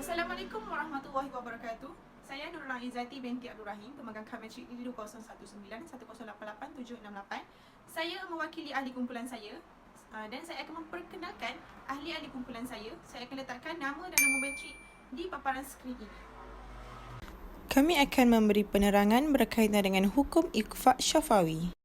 Assalamualaikum warahmatullahi wabarakatuh. Saya Nurul Izzati binti Abdul Rahim, pemegang kad matrik D20191888768. Saya mewakili ahli kumpulan saya dan saya akan memperkenalkan ahli-ahli kumpulan saya. Saya akan letakkan nama dan nombor matrik di paparan skrin ini. Kami akan memberi penerangan berkaitan dengan hukum ikhfa' syafawi.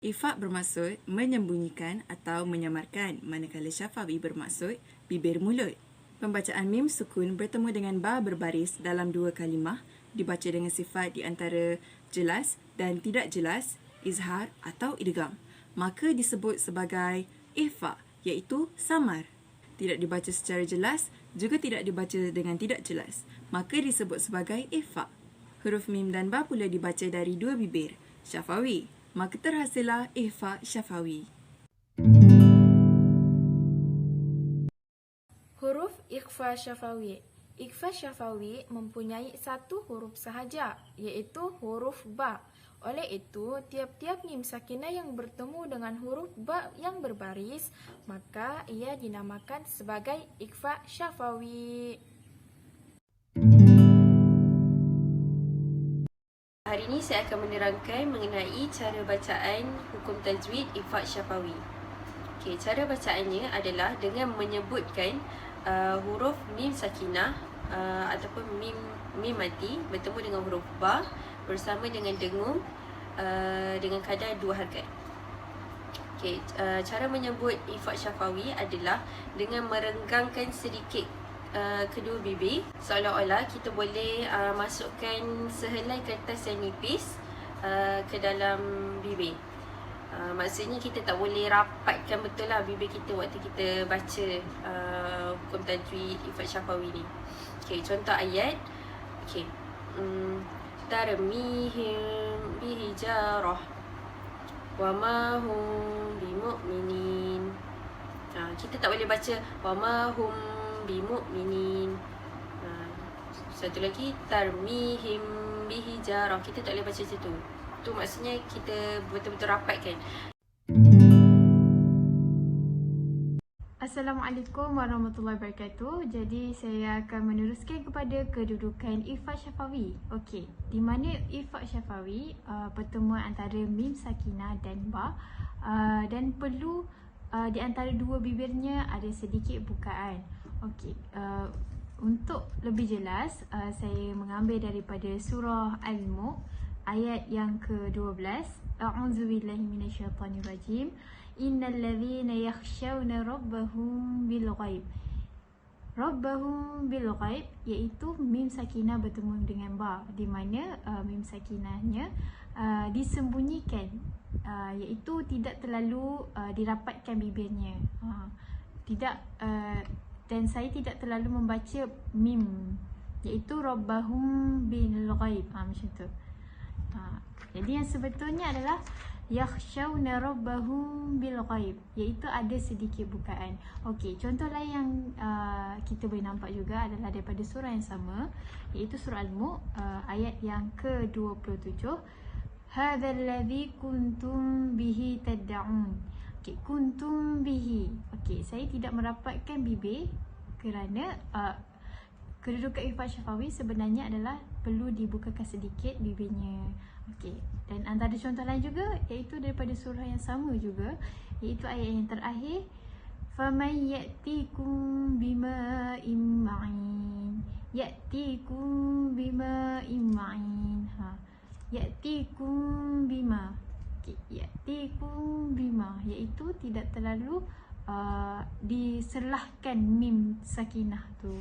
Ikhfa' bermaksud menyembunyikan atau menyamarkan, manakala syafawi bermaksud bibir mulut. Pembacaan mim sukun bertemu dengan ba berbaris dalam dua kalimah dibaca dengan sifat di antara jelas dan tidak jelas, izhar atau idgham. Maka disebut sebagai ikhfa', iaitu samar. Tidak dibaca secara jelas, juga tidak dibaca dengan tidak jelas, maka disebut sebagai ikhfa'. Huruf mim dan ba pula dibaca dari dua bibir, syafawi, maka terhasillah ikhfa' syafawi. Huruf ikhfa' syafawi. Ikhfa' syafawi mempunyai satu huruf sahaja, iaitu huruf ba. Oleh itu, tiap-tiap mim sakinah yang bertemu dengan huruf ba yang berbaris, maka ia dinamakan sebagai ikhfa' syafawi. Hari ini saya akan menerangkan mengenai cara bacaan hukum tajwid ikhfa' syafawi. Okey, cara bacaannya adalah dengan menyebutkan huruf mim sakinah ataupun mim mati bertemu dengan huruf ba bersama dengan dengung dengan kadar 2 harakat. Okey, cara menyebut ikhfa' syafawi adalah dengan merenggangkan sedikit kedua bibir, seolah-olah kita boleh masukkan sehelai kertas yang nipis ke dalam bibir. Maksudnya kita tak boleh rapatkan betul lah bibir kita waktu kita baca hukum tajwid ikhfa' syafawi ni. Okey, contoh ayat. Okey. Tarmihim bihijarah wa ma hum bimu'minin. Kita tak boleh baca wa ma hum bimu'minin. Satu lagi, tarmihim bihijarah, kita tak boleh baca macam tu. Tu maksudnya kita betul-betul rapatkan. Assalamualaikum warahmatullahi wabarakatuh. Jadi saya akan meneruskan kepada kedudukan ikhfa' syafawi. Okey, di mana ikhfa' syafawi pertemuan antara mim sakinah dan ba, dan perlu di antara dua bibirnya ada sedikit bukaan. Okey, untuk lebih jelas saya mengambil daripada surah Al-Mulk ayat yang ke-12. A'udzubillahi minasyaitonirrajim. Innal ladzina yakhshawna rabbahum bil ghaib. Rabbahum bil ghaib iaitu mim sakinah bertemu dengan ba, di mana mim sakinahnya disembunyikan, iaitu tidak terlalu dirapatkan bibirnya. Dan saya tidak terlalu membaca mim, iaitu rabbahum bil ghaib, macam tu. Jadi yang sebetulnya adalah yakhshawna rabbahum bil ghaib, iaitu ada sedikit bukaan. Okey, contoh lain yang kita boleh nampak juga adalah daripada surah yang sama, iaitu surah Al-Mulk ayat yang ke-27. Hadzal ladzi kuntum bihi tad'un. Okey, kuntum bihi. Okey, saya tidak merapatkan bibir kerana kedudukan ikhfa' syafawi sebenarnya adalah perlu dibukakan sedikit bibirnya. Okey, dan antara contoh lain juga iaitu daripada surah yang sama juga, iaitu ayat yang terakhir, faman ya'tikum bima'in ma'in. Ya'tikum bima'in ma'in. Ya'tikum bima. Okey, ya'tikum bima iaitu tidak terlalu diserlahkan mim sakinah tu.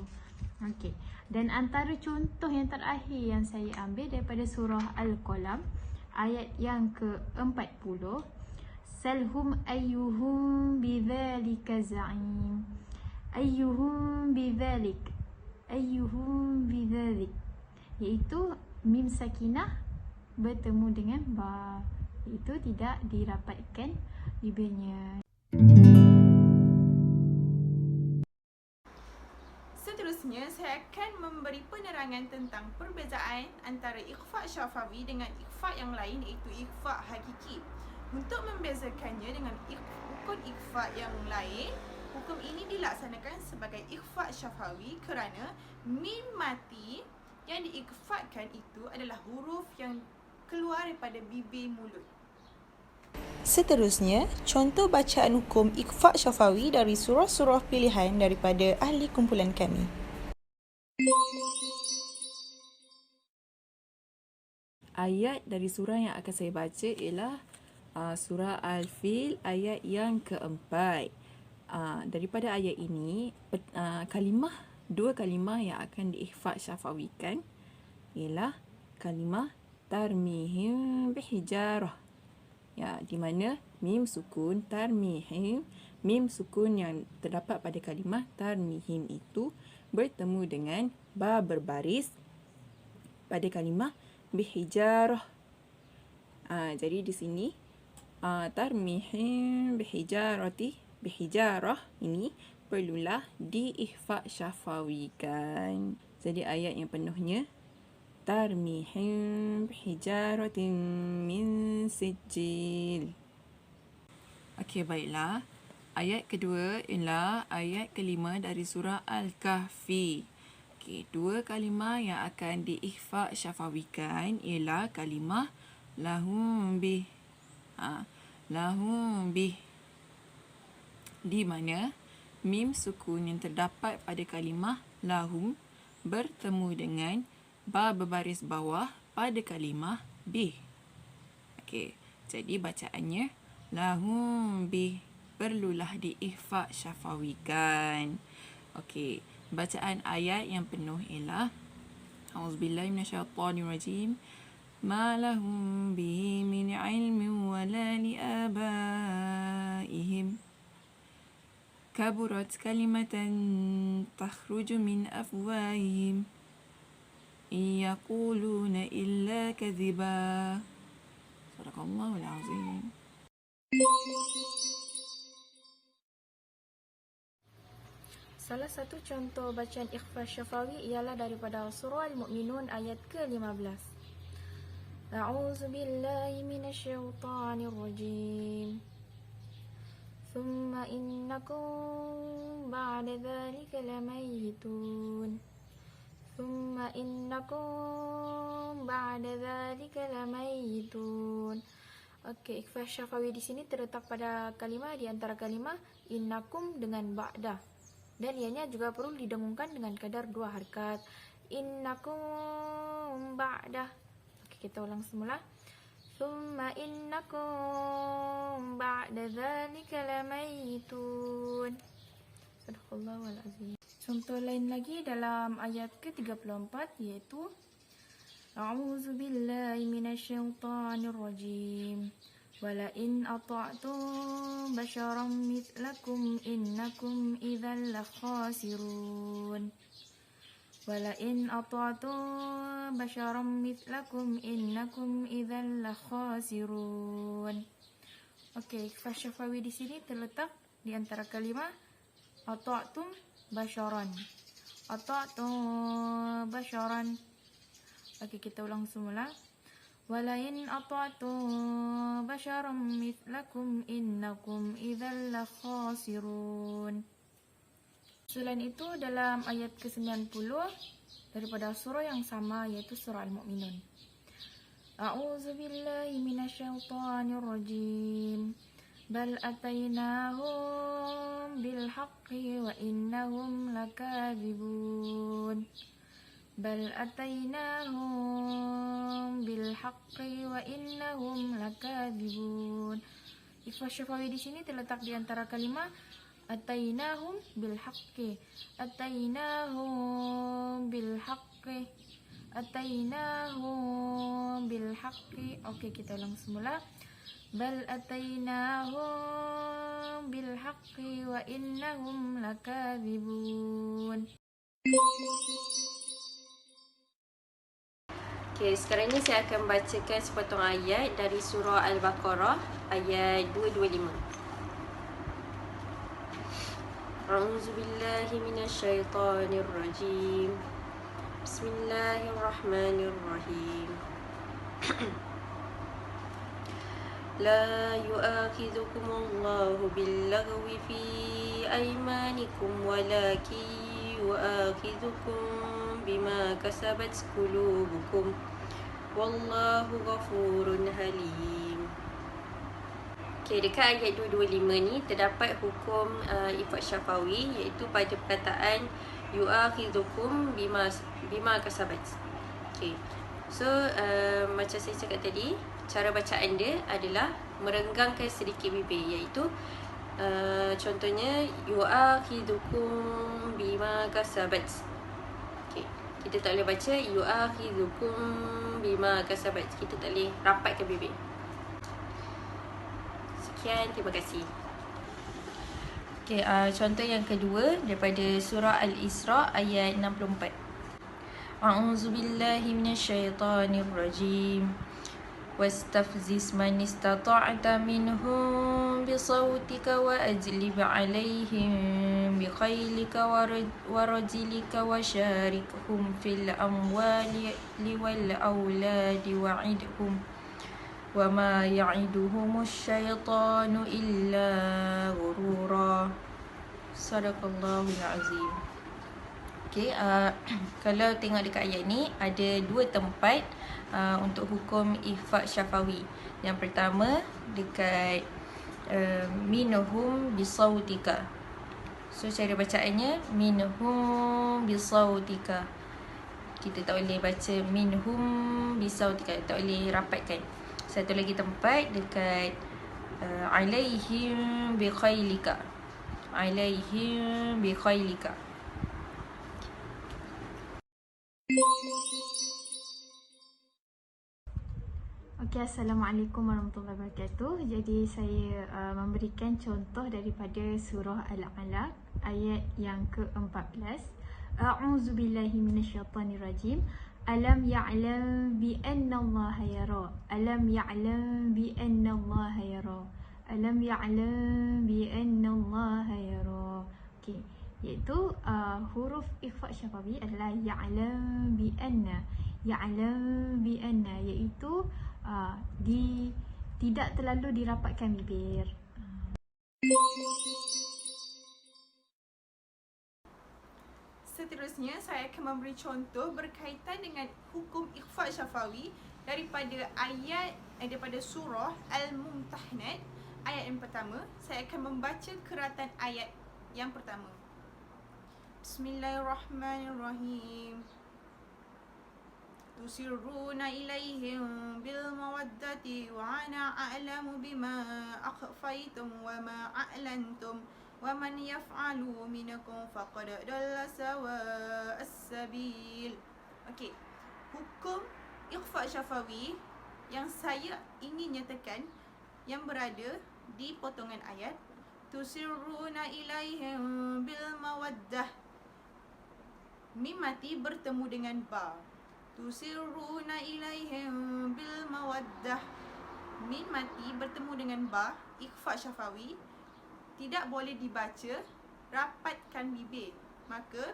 Okey, dan antara contoh yang terakhir yang saya ambil daripada surah Al-Qalam ayat yang ke-40. Salhum ayyuhum bidzalika za'im. Ayyuhum bidzalik. Ayyuhum bidzalik, iaitu mim sakinah bertemu dengan ba, iaitu tidak dirapatkan bibirnya. Seterusnya, saya akan memberi penerangan tentang perbezaan antara ikhfa' syafawi dengan ikhfa' yang lain, iaitu ikhfa' hakiki. Untuk membezakannya dengan hukum ikhfa' yang lain, hukum ini dilaksanakan sebagai ikhfa syafawi kerana mim mati yang diikhfakan itu adalah huruf yang keluar daripada bibir mulut. Seterusnya, contoh bacaan hukum ikhfa syafawi dari surah-surah pilihan daripada ahli kumpulan kami. Ayat dari surah yang akan saya baca ialah surah Al-Fil ayat yang keempat. Daripada ayat ini, dua kalimah yang akan diikhfa syafawikan ialah kalimah tarmihim bihijarah. Ya, di mana mim sukun tarmihim, mim sukun yang terdapat pada kalimah tarmihim itu bertemu dengan ba berbaris pada kalimah bihijarah. Jadi di sini tarmihim bihijarah ini perlulah diikhfa syafawikan. Jadi ayat yang penuhnya tarmihim bihijaratin min sijil. Okey, baiklah. Ayat kedua ialah ayat kelima dari surah Al-Kahfi. Okey, dua kalimah yang akan diikhfa syafawikan ialah kalimah lahum bih. Lahum bih. Di mana mim sukun yang terdapat pada kalimah lahum bertemu dengan ba berbaris bawah pada kalimah bih. Okey, jadi bacaannya lahum bih, perlulah diikhfa syafawikan. Okey, bacaan ayat yang penuh ialah A'udzubillahi minasyaitonirrajim. Ma lahum bihi min ilmin wala li abaihim. Kaburat kalimatan takhruju min afwahihim. Yaquluna illa kadhiba. Sadaqallahul azim. Salah satu contoh bacaan ikhfa syafawi ialah daripada surah Al-Mu'minun ayat ke-15. A'udzu billahi minasyaitonir rajim. Thumma innakum ba'da dzalika lamayitun. Thumma innakum ba'da dzalika lamayitun. Okey, ikhfa syafawi di sini terletak pada kalimah di antara kalimah innakum dengan ba'da. Dan ianya juga perlu didengungkan dengan kadar 2 harakat. Innakum ba'da. Okey, kita ulang semula. Thumma innakum ba'da dzalika lamayitun. Sadaqallahul azim. Contoh lain lagi dalam ayat ke-34 iaitu A'udzu billahi minasyaitonir rajim. Wala in ata'tum basharam mithlakum innakum idzal lakhasirun. Wala in ata'tum basharam mithlakum innakum idzal lakhasirun. Okey, ikhfa syafawi di sini terletak di antara kalimah ata'tum basharan. Ata'tum basharan. Okey, kita ulang semula. Walain ata'tum basharam mithlakum innakum idzal lakhasirun. Selain itu dalam ayat ke-90 daripada surah yang sama iaitu surah Al-Mu'minun. A'udzu billahi minasyaitonir rajim. Bal atainahum bil haqqi wa innahum lakadzibun. Bal atainahum bil haqqi wa innahum lakadzibun. Ikhfa syafawi di sini terletak di antara kalimah atainahum bil haqqi. Atainahum bil haqqi. Atainahum bil haqqi. Okey, kita ulang semula. Bal atainahum bil haqqi wa innahum lakadzibun. Okey, sekarang ni saya akan bacakan sepotong ayat dari surah Al-Baqarah ayat 225. A'udzubillahi minasyaitonirrajim. Bismillahirrahmanirrahim. لا يؤاخذكم الله باللغو في أيمانكم ولكن يؤاخذكم بما كسبت قلوبكم والله غفور حليم. Okay, dekat ayat 225 ni terdapat hukum ifak syafawi, iaitu pada perkataan yu'akhidhukum bima kasabat. Okay. So macam saya cakap tadi, cara bacaan dia adalah merenggangkan sedikit bibir, iaitu contohnya yu'akhidhukum bima kasabat. Okay. Kita tak boleh baca yu'akhidhukum bima kasabat. Kita tak boleh rapatkan bibir. Sekian, terima kasih. Okay, contoh yang kedua daripada surah Al-Isra ayat 64. A'udzubillahi minasyaitonirrajim. Wastafziz man istata'ta minhum bisawtika wa ajlib 'alaihim bikhaylika wa rajlika wa syarikhum fil amwali wal auladi wa'idhum wa ma ya'iduhumus syaitanu illa ghurura. Sadaqallahul azim. Okay, kalau tengok dekat ayat ni ada dua tempat untuk hukum ikhfa syafawi. Yang pertama dekat minhum bisautika. So cara bacaannya minhum bisautika. Kita tak boleh baca minhum bisautika, tak boleh rapatkan. Satu lagi tempat dekat alaihim bikhaylika. Alaihim bikhaylika. Okey, Assalamualaikum warahmatullahi wabarakatuh. Jadi saya memberikan contoh daripada surah Al-Alaq ayat yang ke-14. A'udzubillahi minasyaitonirrajim. Alam ya'lam bi anna Allah yara. Alam ya'lam bi anna Allah yara. Alam ya'lam bi anna Allah yara. Okey, iaitu huruf ikhfa syafawi adalah ya'lam bi anna. Ya'lam bi anna, iaitu tidak terlalu dirapatkan bibir. Seterusnya, saya akan memberi contoh berkaitan dengan hukum ikhfa syafawi daripada surah Al-Mumtahanat ayat yang pertama. Saya akan membaca keratan ayat yang pertama. Bismillahirrahmanirrahim. Tusirruna ilaihim bil mawaddati wa ana a'lamu bima akhfaytum wa ma a'lantum wa man yaf'alu minkum faqad dalla sawa'as sabil. Okey. Hukum ikhfa syafawi yang saya ingin nyatakan yang berada di potongan ayat tusirruna ilaihim bil mawaddah. Mim mati bertemu dengan ba. Tusirruna ilaihim bil mawaddah. Mim mati bertemu dengan ba, ikhfa syafawi, tidak boleh dibaca, rapatkan bibir. Maka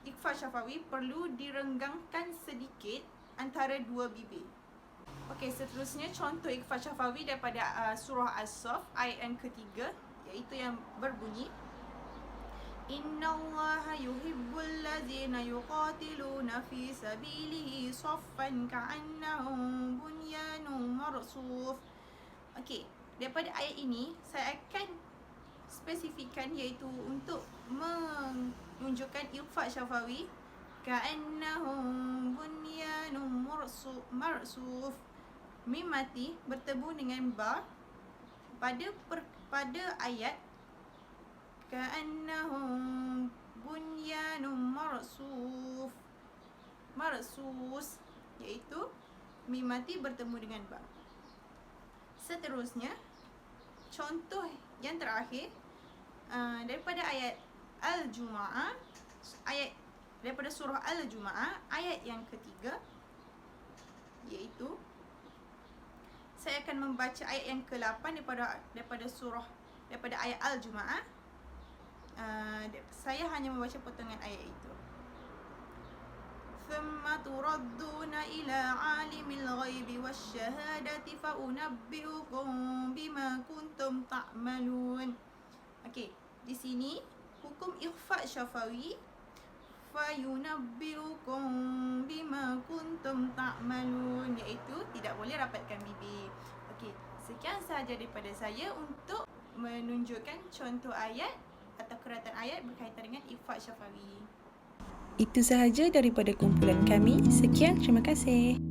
ikhfa syafawi perlu direnggangkan sedikit antara dua bibir. Okey, seterusnya contoh ikhfa syafawi daripada surah As-Saff ayat yang ketiga, iaitu yang berbunyi Innallaha yuhibbul ladzina yuqatiluna fi sabilihi saffan ka'annahum bunyanun marsuf. Okey, daripada ayat ini saya akan spesifikkan, iaitu untuk menunjukkan ikhfa syafawi ka'annahum bunyanun marsuf. Mim mati bertemu dengan ba pada ayat ka'annahum bunyanun marsus, iaitu mim mati bertemu dengan ba. Seterusnya, contoh yang terakhir daripada ayat Al-Jumu'ah, daripada surah Al-Jumu'ah ayat yang ketiga, iaitu saya akan membaca ayat yang ke-8 daripada ayat Al-Jumu'ah. Saya hanya membaca potongan ayat itu. ثم تردون إلى عالم الغيب والشهادة فأنبئكم بما كنتم تعملون. Okey, di sini hukum ikhfa syafawi, fayunabbiukum bima kuntum ta'malun, iaitu tidak boleh rapatkan bibir. Okey, sekian sahaja daripada saya untuk menunjukkan contoh ayat atau keratan ayat berkaitan dengan ikhfa syafawi. Itu sahaja daripada kumpulan kami. Sekian, terima kasih.